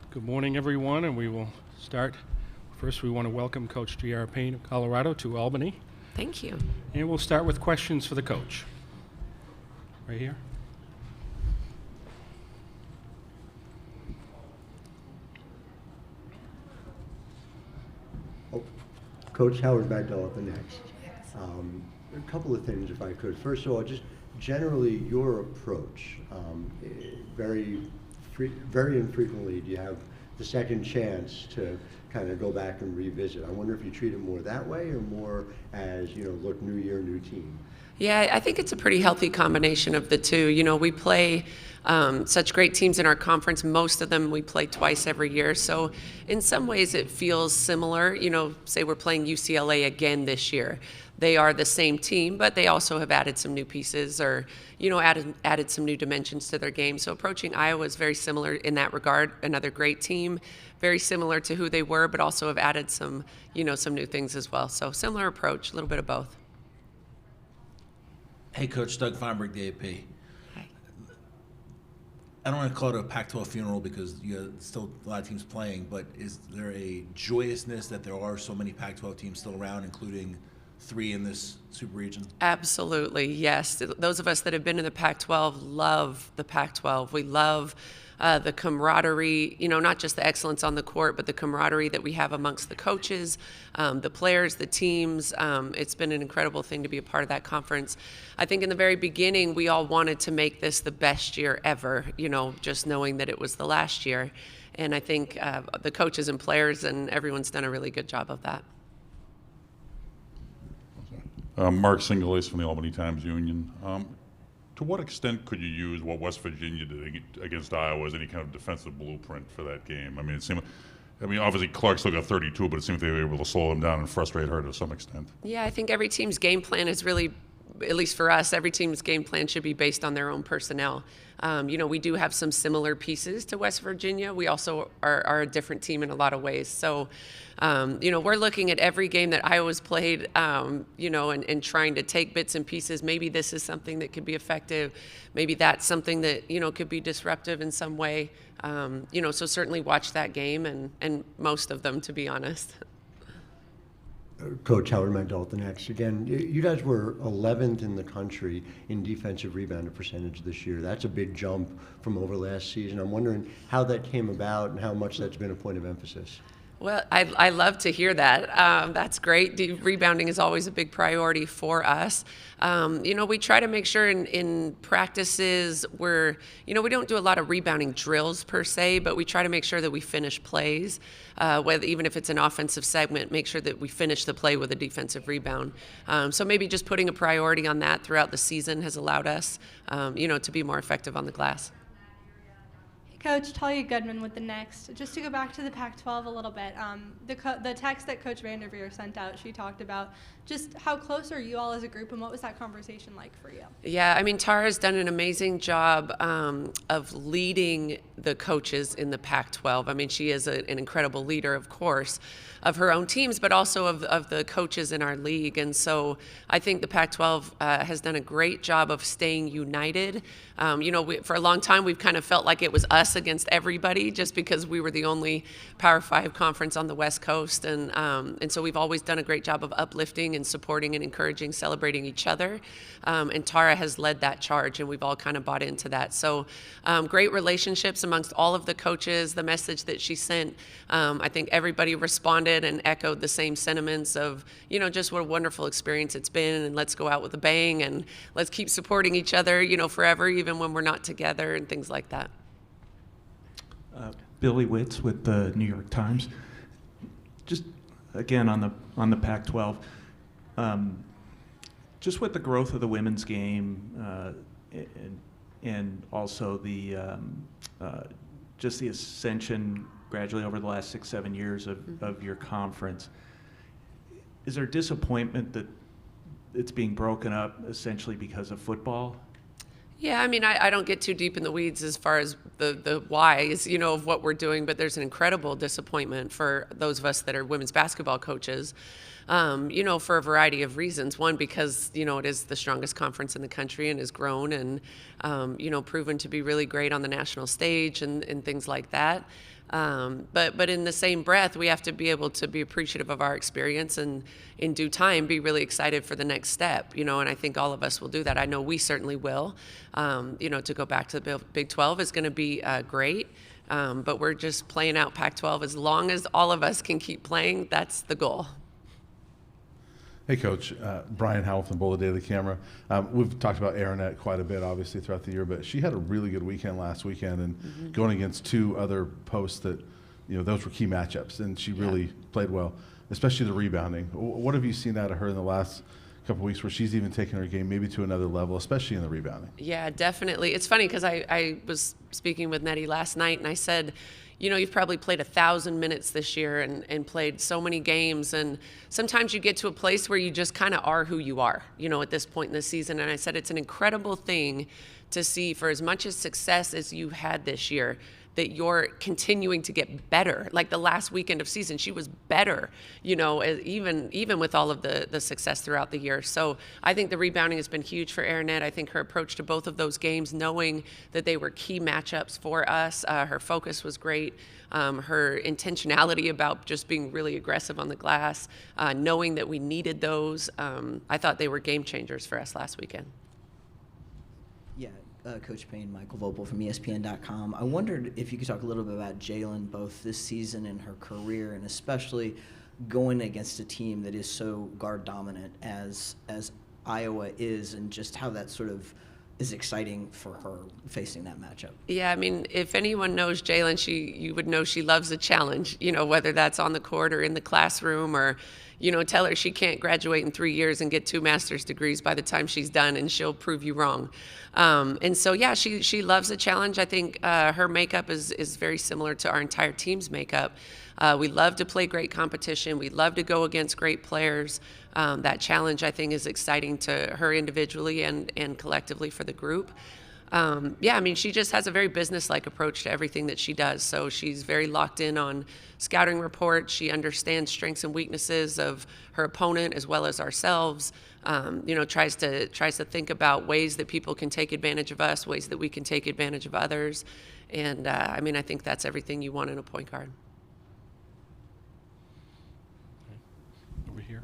Good morning, everyone, and we will start. First, we want to welcome Coach JR Payne of Colorado to Albany. Thank you. And we'll start with questions for the coach. Right here. Coach Howard Magdal at the next. A couple of things, if I could. First of all, just generally your approach. Very infrequently do you have the second chance to kind of go back and revisit. I wonder if you treat it more that way or more as, look, new year, new team. Yeah, I think it's a pretty healthy combination of the two. We play such great teams in our conference. Most of them we play twice every year. So in some ways it feels similar. Say we're playing UCLA again this year. They are the same team, but they also have added some new pieces or, added some new dimensions to their game. So approaching Iowa is very similar in that regard. Another great team, very similar to who they were, but also have added some, some new things as well. So similar approach, a little bit of both. Hey, Coach, Doug Feinberg, the AP. Hi. I don't want to call it a Pac-12 funeral because you have still a lot of teams playing, but is there a joyousness that there are so many Pac-12 teams still around, including 3 in this super region? Absolutely, yes. Those of us that have been in the Pac-12 love the Pac-12. We love the camaraderie, not just the excellence on the court, but the camaraderie that we have amongst the coaches, the players, the teams. It's been an incredible thing to be a part of that conference. I think in the very beginning, we all wanted to make this the best year ever, just knowing that it was the last year. And I think the coaches and players and everyone's done a really good job of that. Mark Singulace from the Albany Times-Union. To what extent could you use what West Virginia did against Iowa as any kind of defensive blueprint for that game? Obviously Clark still got 32, but it seemed they were able to slow them down and frustrate her to some extent. Yeah, I think every team's game plan is really, at least for us, every team's game plan should be based on their own personnel. We do have some similar pieces to West Virginia. We also are a different team in a lot of ways. So, we're looking at every game that Iowa's played, and trying to take bits and pieces. Maybe this is something that could be effective. Maybe that's something that, could be disruptive in some way. So certainly watch that game and most of them, to be honest. Coach Howard Magdal at the next. Again, you guys were 11th in the country in defensive rebounding percentage this year. That's a big jump from over last season. I'm wondering how that came about and how much that's been a point of emphasis. Well, I love to hear that. That's great. Rebounding is always a big priority for us. We try to make sure in practices we don't do a lot of rebounding drills per se, but we try to make sure that we finish plays, even if it's an offensive segment, make sure that we finish the play with a defensive rebound. So maybe just putting a priority on that throughout the season has allowed us, to be more effective on the glass. Coach, Talia Goodman with the next. Just to go back to the Pac-12 a little bit, the text that Coach Vanderveer sent out, she talked about just how close are you all as a group and what was that conversation like for you? Yeah, Tara's done an amazing job of leading the coaches in the Pac-12. She is an incredible leader, of course, of her own teams, but also of the coaches in our league. And so I think the Pac-12 has done a great job of staying united. For a long time, we've kind of felt like it was us against everybody just because we were the only Power 5 conference on the West Coast. And so we've always done a great job of uplifting and supporting and encouraging, celebrating each other. And Tara has led that charge, and we've all kind of bought into that. So great relationships amongst all of the coaches. The message that she sent, I think everybody responded and echoed the same sentiments of, just what a wonderful experience it's been, and let's go out with a bang, and let's keep supporting each other, forever, even when we're not together, and things like that. Billy Witz with the New York Times. Just again on the Pac-12, just with the growth of the women's game, and also the just the ascension gradually over the last 6-7 years of your conference. Is there disappointment that it's being broken up essentially because of football? Yeah, I mean, I don't get too deep in the weeds as far as the whys, of what we're doing, but there's an incredible disappointment for those of us that are women's basketball coaches, for a variety of reasons. One, because, it is the strongest conference in the country and has grown and, proven to be really great on the national stage and things like that. But in the same breath, we have to be able to be appreciative of our experience and in due time be really excited for the next step, and I think all of us will do that. I know we certainly will. To go back to the Big 12 is going to be great, but we're just playing out Pac-12 as long as all of us can keep playing. That's the goal. Hey, Coach. Brian Howell from Boulder Daily Camera. We've talked about Aaronette quite a bit, obviously, throughout the year, but she had a really good weekend last weekend, and going against two other posts that, those were key matchups, and she really played well, especially the rebounding. What have you seen out of her in the last couple of weeks where she's even taken her game maybe to another level, especially in the rebounding? Yeah, definitely. It's funny because I was speaking with Nettie last night, and I said, you've probably played 1,000 minutes this year and played so many games. And sometimes you get to a place where you just kind of are who you are, at this point in the season. And I said, it's an incredible thing to see for as much as success as you had this year, that you're continuing to get better. Like the last weekend of season, she was better, even with all of the success throughout the year. So I think the rebounding has been huge for Aaronette. I think her approach to both of those games, knowing that they were key matchups for us, her focus was great. Her intentionality about just being really aggressive on the glass, knowing that we needed those. I thought they were game changers for us last weekend. Yeah, Coach Payne, Michael Vopel from ESPN.com. I wondered if you could talk a little bit about Jaylyn, both this season and her career, and especially going against a team that is so guard dominant as Iowa is, and just how that sort of is exciting for her facing that matchup. Yeah, I mean, if anyone knows Jaylyn, you would know she loves a challenge, whether that's on the court or in the classroom, or, tell her she can't graduate in 3 years and get 2 master's degrees by the time she's done, and she'll prove you wrong. And so, yeah, she loves a challenge. I think her makeup is very similar to our entire team's makeup. We love to play great competition. We love to go against great players. That challenge, I think, is exciting to her individually and collectively for the group. Yeah, I mean, she just has a very business-like approach to everything that she does. So she's very locked in on scouting reports. She understands strengths and weaknesses of her opponent as well as ourselves. Tries to think about ways that people can take advantage of us, ways that we can take advantage of others. And I mean, I think that's everything you want in a point guard. Over here.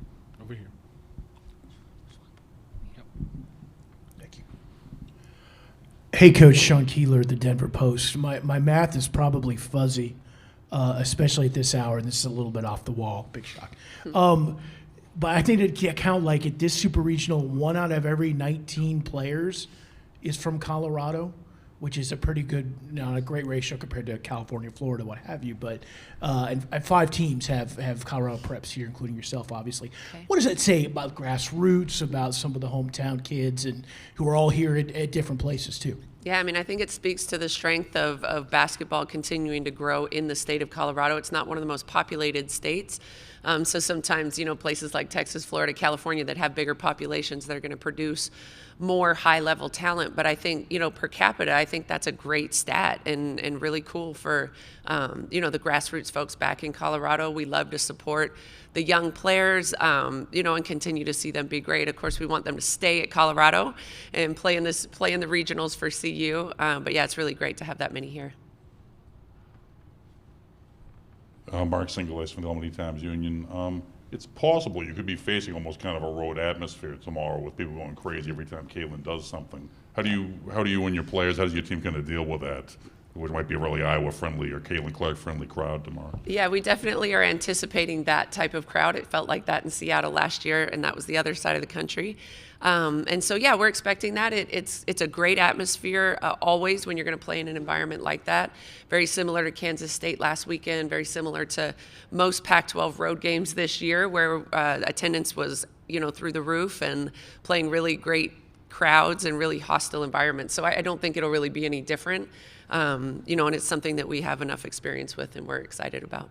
Yep. Thank you. Hey, Coach, Sean Keeler at the Denver Post. My math is probably fuzzy, especially at this hour. This is a little bit off the wall. Big shock. But I think it count like at this super regional, 1 out of every 19 players is from Colorado, which is a pretty good, not a great ratio compared to California, Florida, what have you. But and 5 teams have Colorado preps here, including yourself, obviously. Okay. What does that say about Grassroots, about some of the hometown kids, and who are all here at different places too? Yeah, I mean, I think it speaks to the strength of basketball continuing to grow in the state of Colorado. It's not one of the most populated states. So sometimes, places like Texas, Florida, California that have bigger populations, they're going to produce more high-level talent. But I think, per capita, I think that's a great stat and really cool for, the grassroots folks back in Colorado. We love to support the young players, and continue to see them be great. Of course, we want them to stay at Colorado and play in the regionals for CU. But yeah, it's really great to have that many here. Mark Singleton from the Albany Times-Union. It's possible you could be facing almost kind of a road atmosphere tomorrow with people going crazy every time Jaylyn does something. How do you and your players, how does your team kind of deal with that? Which might be a really Iowa-friendly or Caitlin Clark-friendly crowd tomorrow. Yeah, we definitely are anticipating that type of crowd. It felt like that in Seattle last year, and that was the other side of the country. And so, yeah, we're expecting that. It's a great atmosphere always when you're going to play in an environment like that. Very similar to Kansas State last weekend, very similar to most Pac-12 road games this year where attendance was, through the roof and playing really great crowds and really hostile environments. So I don't think it'll really be any different. And it's something that we have enough experience with and we're excited about.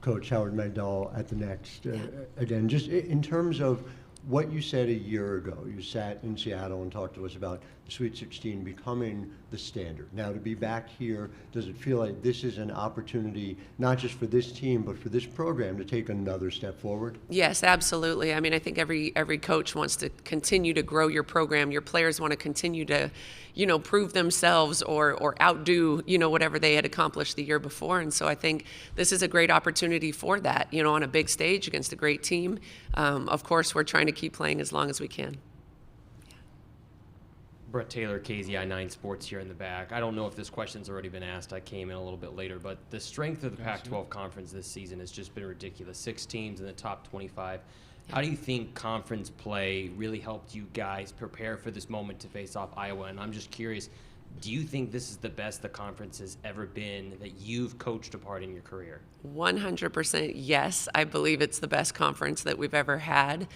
Coach Howard Mandel at the Next. Again, just in terms of what you said a year ago. You sat in Seattle and talked to us about the Sweet 16 becoming the standard. Now, to be back here, does it feel like this is an opportunity, not just for this team, but for this program to take another step forward? Yes, absolutely. I mean, I think every coach wants to continue to grow your program. Your players want to continue to, prove themselves or outdo, whatever they had accomplished the year before. And so I think this is a great opportunity for that, on a big stage against a great team. Of course, we're trying to keep playing as long as we can. Brett Taylor, KZI9 Sports here in the back. I don't know if this question's already been asked. I came in a little bit later, but the strength of the Pac-12 conference this season has just been ridiculous. 6 teams in the top 25. How do you think conference play really helped you guys prepare for this moment to face off Iowa? And I'm just curious, do you think this is the best the conference has ever been that you've coached a part in your career? 100% yes. I believe it's the best conference that we've ever had,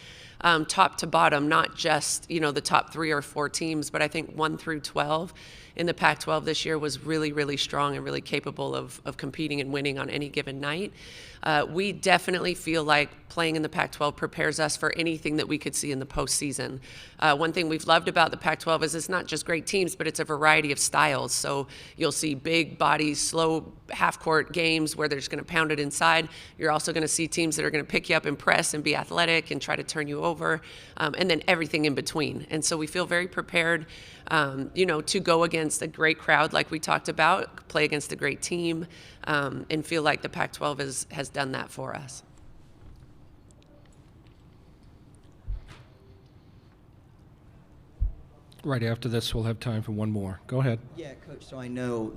top to bottom, not just, the top 3 or 4 teams, but I think 1 through 12 in the Pac-12 this year was really, really strong and really capable of competing and winning on any given night. We definitely feel like playing in the Pac-12 prepares us for anything that we could see in the postseason. One thing we've loved about the Pac-12 is it's not just great teams, but it's a variety of styles. So you'll see big bodies, slow half-court games where they're just going to pound it inside. You're also going to see teams that are going to pick you up and press and be athletic and try to turn you over, and then everything in between. And so we feel very prepared, to go against a great crowd like we talked about, play against a great team, and feel like the Pac-12 has done that for us. Right after this, we'll have time for one more. Go ahead. Yeah, Coach, so I know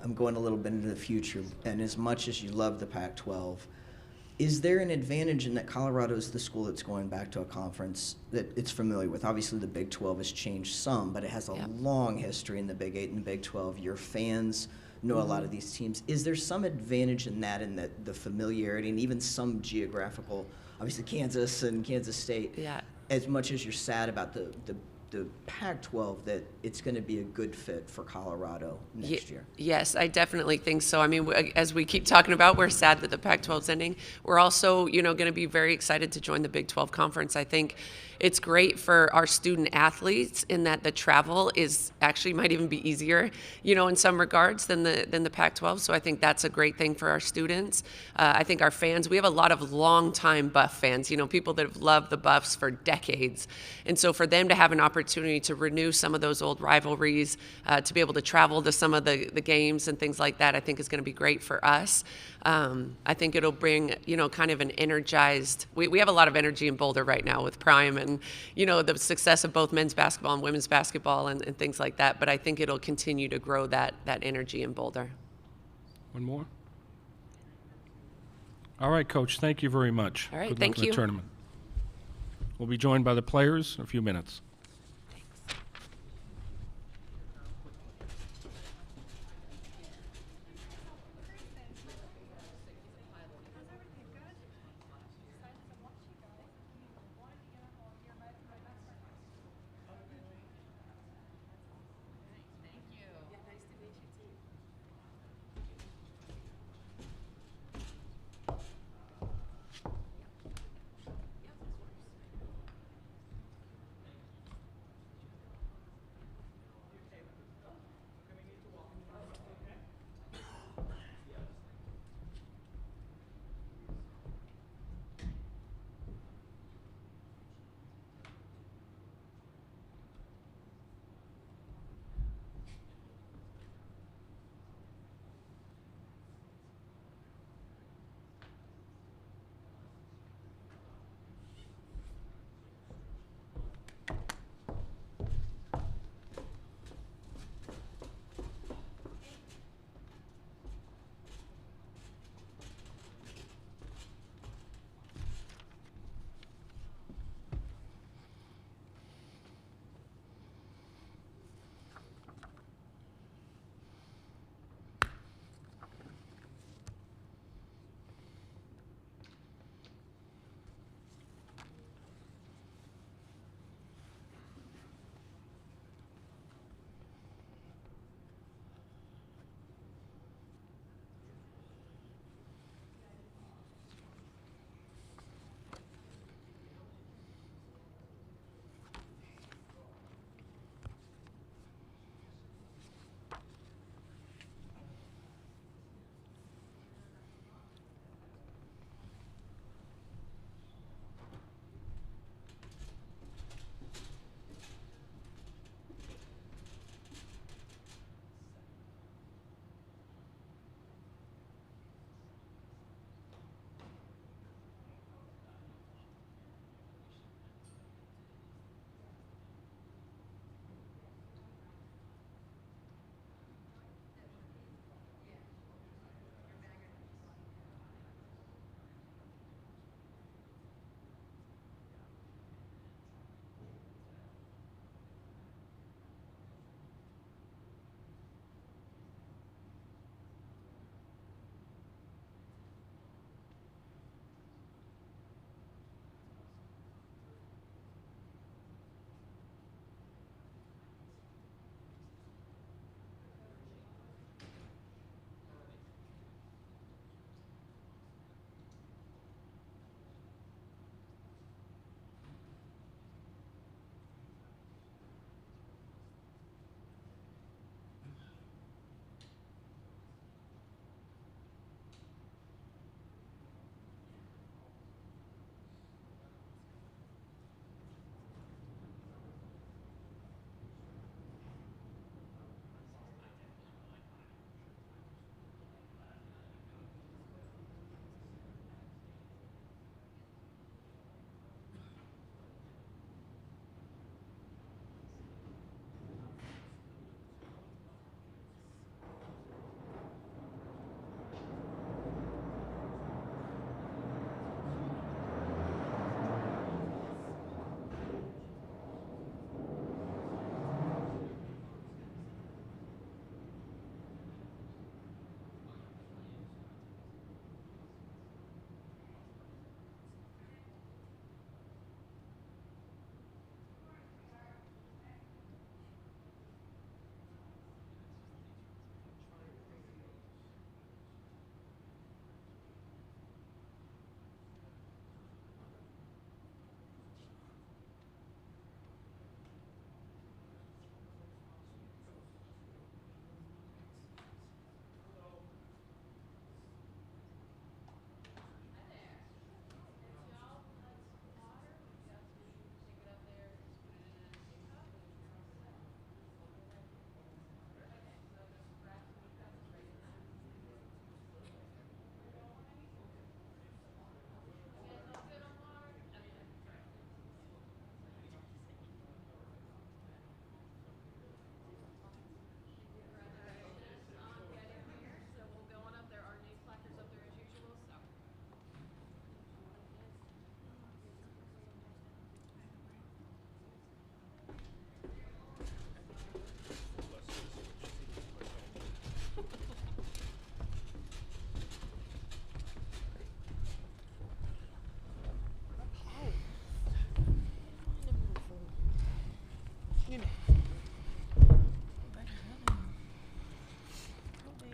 I'm going a little bit into the future, and as much as you love the Pac-12, is there an advantage in that Colorado is the school that's going back to a conference that it's familiar with? Obviously, the Big 12 has changed some, but it has a long history in the Big 8 and the Big 12. Your fans know a lot of these teams. Is there some advantage in that, in the familiarity and even some geographical, obviously Kansas and Kansas State, as much as you're sad about the Pac-12, that it's going to be a good fit for Colorado next year? Yes, I definitely think so. I mean, as we keep talking about, we're sad that the Pac-12 is ending. We're also, going to be very excited to join the Big 12 Conference. I think it's great for our student athletes in that the travel is actually might even be easier, in some regards than the Pac-12. So I think that's a great thing for our students. I think our fans, we have a lot of longtime Buff fans, people that have loved the Buffs for decades. And so for them to have an opportunity to renew some of those old rivalries, to be able to travel to some of the games and things like that, I think is going to be great for us. I think it'll bring, kind of an energized, we have a lot of energy in Boulder right now with Prime and, the success of both men's basketball and women's basketball and things like that. But I think it'll continue to grow that energy in Boulder. One more? All right, Coach, thank you very much. All right, Good luck thank in you. the tournament. We'll be joined by the players in a few minutes.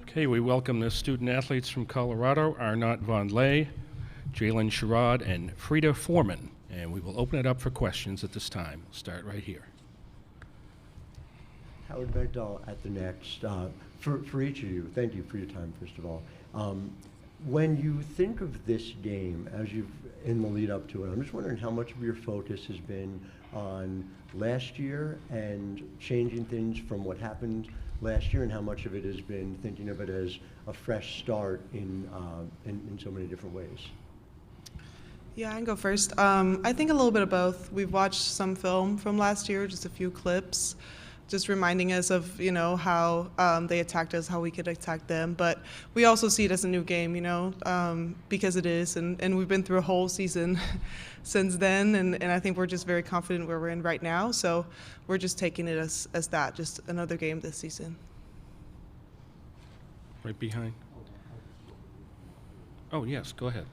Okay, we welcome the student athletes from Colorado, Aaronette, Vonleh, Jaylyn, Sherrod, and Frida Formann. And we will open it up for questions at this time. We'll start right here. Howard Magdahl at the next. For each of you, thank you for your time, first of all. When you think of this game, as you've in the lead up to it, I'm just wondering how much of your focus has been on last year and changing things from what happened last year, and how much of it has been thinking of it as a fresh start in so many different ways. Yeah, I can go first. I think a little bit of both. We've watched some film from last year, just a few clips, just reminding us of, how they attacked us, how we could attack them. But we also see it as a new game, because it is. And we've been through a whole season since then. And I think we're just very confident where we're in right now. So we're just taking it as that, just another game this season. Right behind. Oh, yes, go ahead.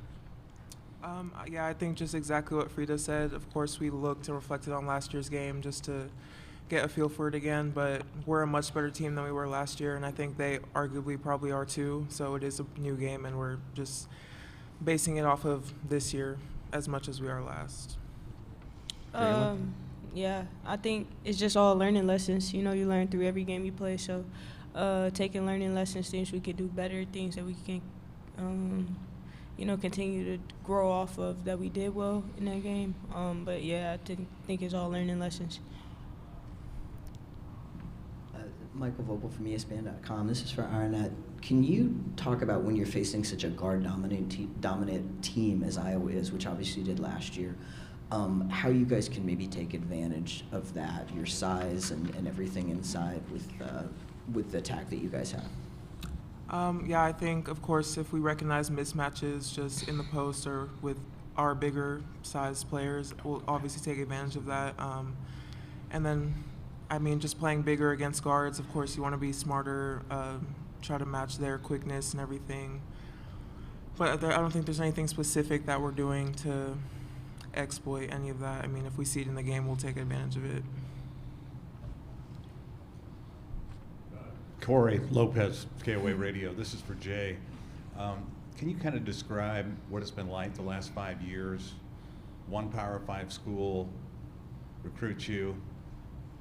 Yeah, I think just exactly what Frida said. Of course, we looked and reflected on last year's game just to get a feel for it again, but we're a much better team than we were last year, and I think they arguably probably are too. So it is a new game, and we're just basing it off of this year as much as we are last. Yeah, I think it's just all learning lessons. You learn through every game you play. So taking learning lessons, things we could do better, things that we can continue to grow off of that we did well in that game. But yeah, I think it's all learning lessons. Michael Vogel from ESPN.com. This is for Aaronette. Can you talk about when you're facing such a guard-dominant team as Iowa is, which obviously you did last year, how you guys can maybe take advantage of that, your size and everything inside with the attack that you guys have? Yeah, I think, of course, if we recognize mismatches just in the post or with our bigger size players, we'll obviously take advantage of that. And then, just playing bigger against guards, of course, you want to be smarter, try to match their quickness and everything. But I don't think there's anything specific that we're doing to exploit any of that. If we see it in the game, we'll take advantage of it. Corey Lopez, KOA Radio. This is for Jay. Can you kind of describe what it's been like the last 5 years? One Power 5 school recruits you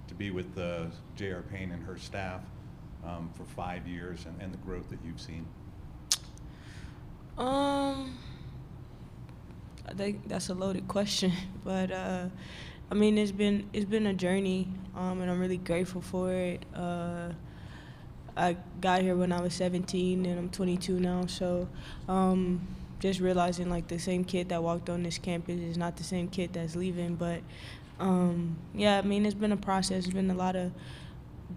to be with JR Payne and her staff for 5 years, and the growth that you've seen. I think that's a loaded question, but it's been a journey, and I'm really grateful for it. I got here when I was 17, and I'm 22 now, so just realizing the same kid that walked on this campus is not the same kid that's leaving, but it's been a process. It's been a lot of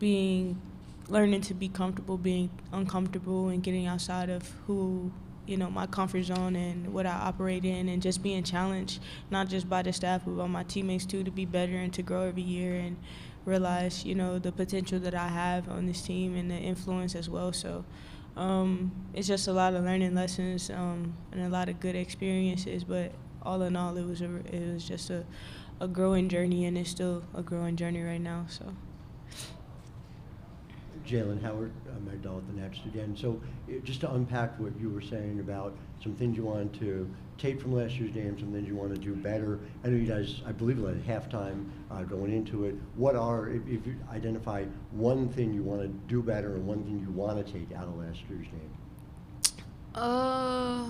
learning to be comfortable, being uncomfortable, and getting outside of my comfort zone and what I operate in, and just being challenged, not just by the staff, but by my teammates too, to be better and to grow every year and realize, the potential that I have on this team and the influence as well. So it's just a lot of learning lessons and a lot of good experiences, but all in all, it was just a growing journey, and it's still a growing journey right now. So. Jaylyn, Howard Magdahl at the next again. So just to unpack what you were saying about some things you wanted to take from last year's game, some things you want to do better. I know you guys, I believe, at halftime going into it. If you identify one thing you want to do better and one thing you want to take out of last year's game? I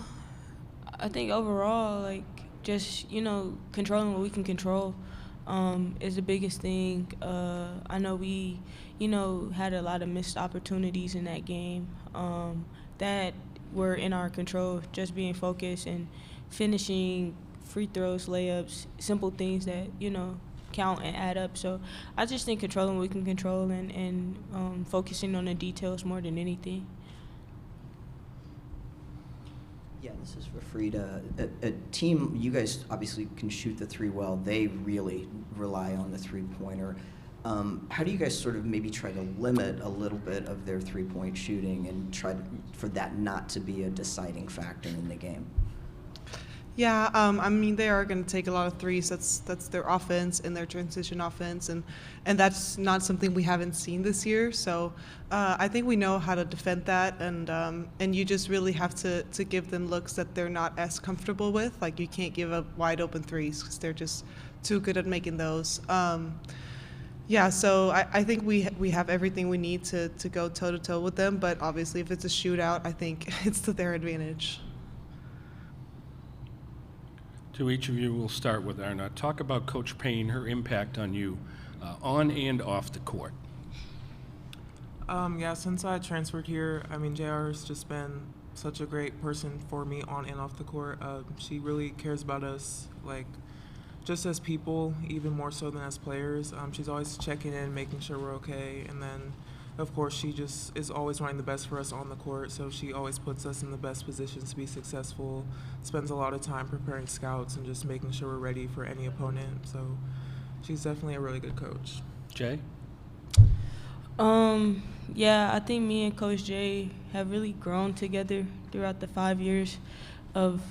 think overall, just, controlling what we can control is the biggest thing. I know we, had a lot of missed opportunities in that game that were in our control, just being focused and finishing free throws, layups, simple things that, count and add up. So I just think controlling what we can control and focusing on the details more than anything. Yeah, this is for Frida. A team, you guys obviously can shoot the three well. They really rely on the three-pointer. How do you guys sort of maybe try to limit a little bit of their three-point shooting and try for that not to be a deciding factor in the game? Yeah, I mean they are going to take a lot of threes. That's their offense and their transition offense, and that's not something we haven't seen this year. So I think we know how to defend that, and you just really have to give them looks that they're not as comfortable with. Like you can't give up wide open threes because they're just too good at making those. Yeah, so I think we have everything we need to go toe to toe with them. But obviously, if it's a shootout, I think it's to their advantage. To each of you, we'll start with Aaronette. Talk about Coach Payne, her impact on you on and off the court. Yeah, since I transferred here, I mean, JR has just been such a great person for me on and off the court. She really cares about us, like, just as people, even more so than as players. She's always checking in, making sure we're okay. And then, of course, she just is always wanting the best for us on the court, so she always puts us in the best positions to be successful, spends a lot of time preparing scouts and just making sure we're ready for any opponent. So she's definitely a really good coach. Jay? Yeah, I think me and Coach Jay have really grown together throughout the 5 years of,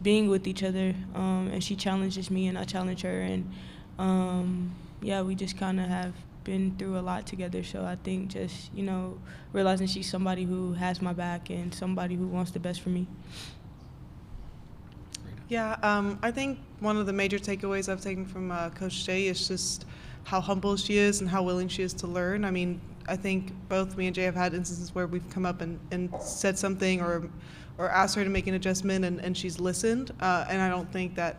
being with each other. And she challenges me and I challenge her. And, yeah, we just kind of have been through a lot together. So I think just, realizing she's somebody who has my back and somebody who wants the best for me. Yeah, I think one of the major takeaways I've taken from Coach Jay is just how humble she is and how willing she is to learn. I mean, I think both me and Jay have had instances where we've come up and said something or asked her to make an adjustment and she's listened. And I don't think that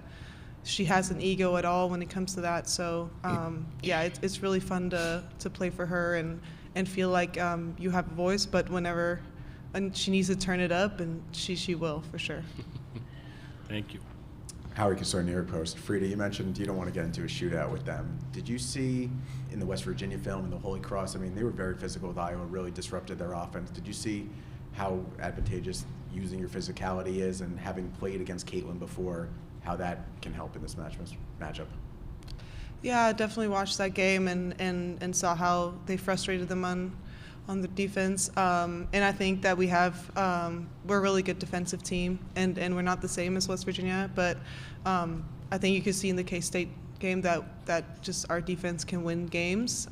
she has an ego at all when it comes to that. So, yeah, it's really fun to play for her and feel like you have a voice, but whenever she needs to turn it up, and she will, for sure. Thank you. Howie Casor, New York Post. Frida, you mentioned you don't want to get into a shootout with them. Did you see in the West Virginia film, in the Holy Cross, I mean, they were very physical with Iowa, really disrupted their offense. Did you see how advantageous using your physicality is, and having played against Caitlin before, how that can help in this matchup? Yeah, I definitely watched that game and saw how they frustrated them on the defense. And I think that we're a really good defensive team, and we're not the same as West Virginia, but I think you could see in the K-State game that just our defense can win games.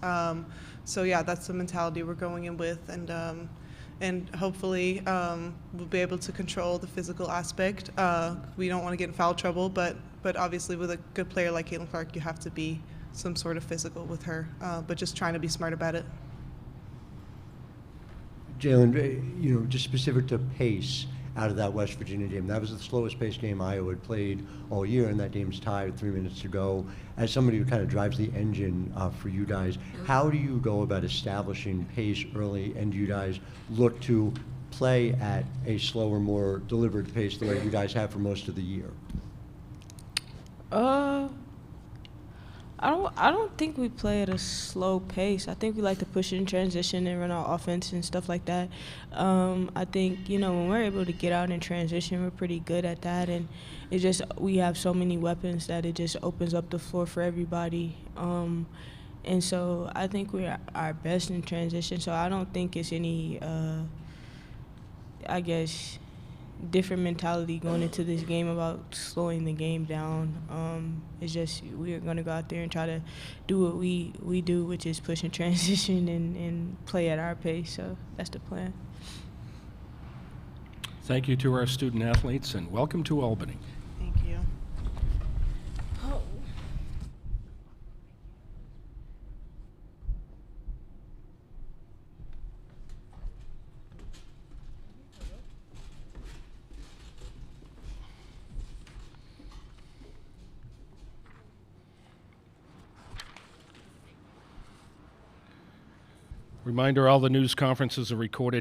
So yeah, that's the mentality we're going in with, and hopefully we'll be able to control the physical aspect. We don't want to get in foul trouble, but obviously with a good player like Caitlin Clark, you have to be some sort of physical with her, but just trying to be smart about it. Jaylyn, just specific to pace out of that West Virginia game, that was the slowest paced game Iowa had played all year, and that game's tied with 3 minutes to go. As somebody who kind of drives the engine for you guys, how do you go about establishing pace early, and do you guys look to play at a slower, more deliberate pace the way you guys have for most of the year? I don't think we play at a slow pace. I think we like to push in transition and run our offense and stuff like that. I think, when we're able to get out in transition, we're pretty good at that. And it's just we have so many weapons that it just opens up the floor for everybody. And so I think we're our best in transition. So I don't think it's any, different mentality going into this game about slowing the game down. It's just we're going to go out there and try to do what we do, which is push and transition and play at our pace. So that's the plan. Thank you to our student athletes, and welcome to Albany. Thank you. Reminder, all the news conferences are recorded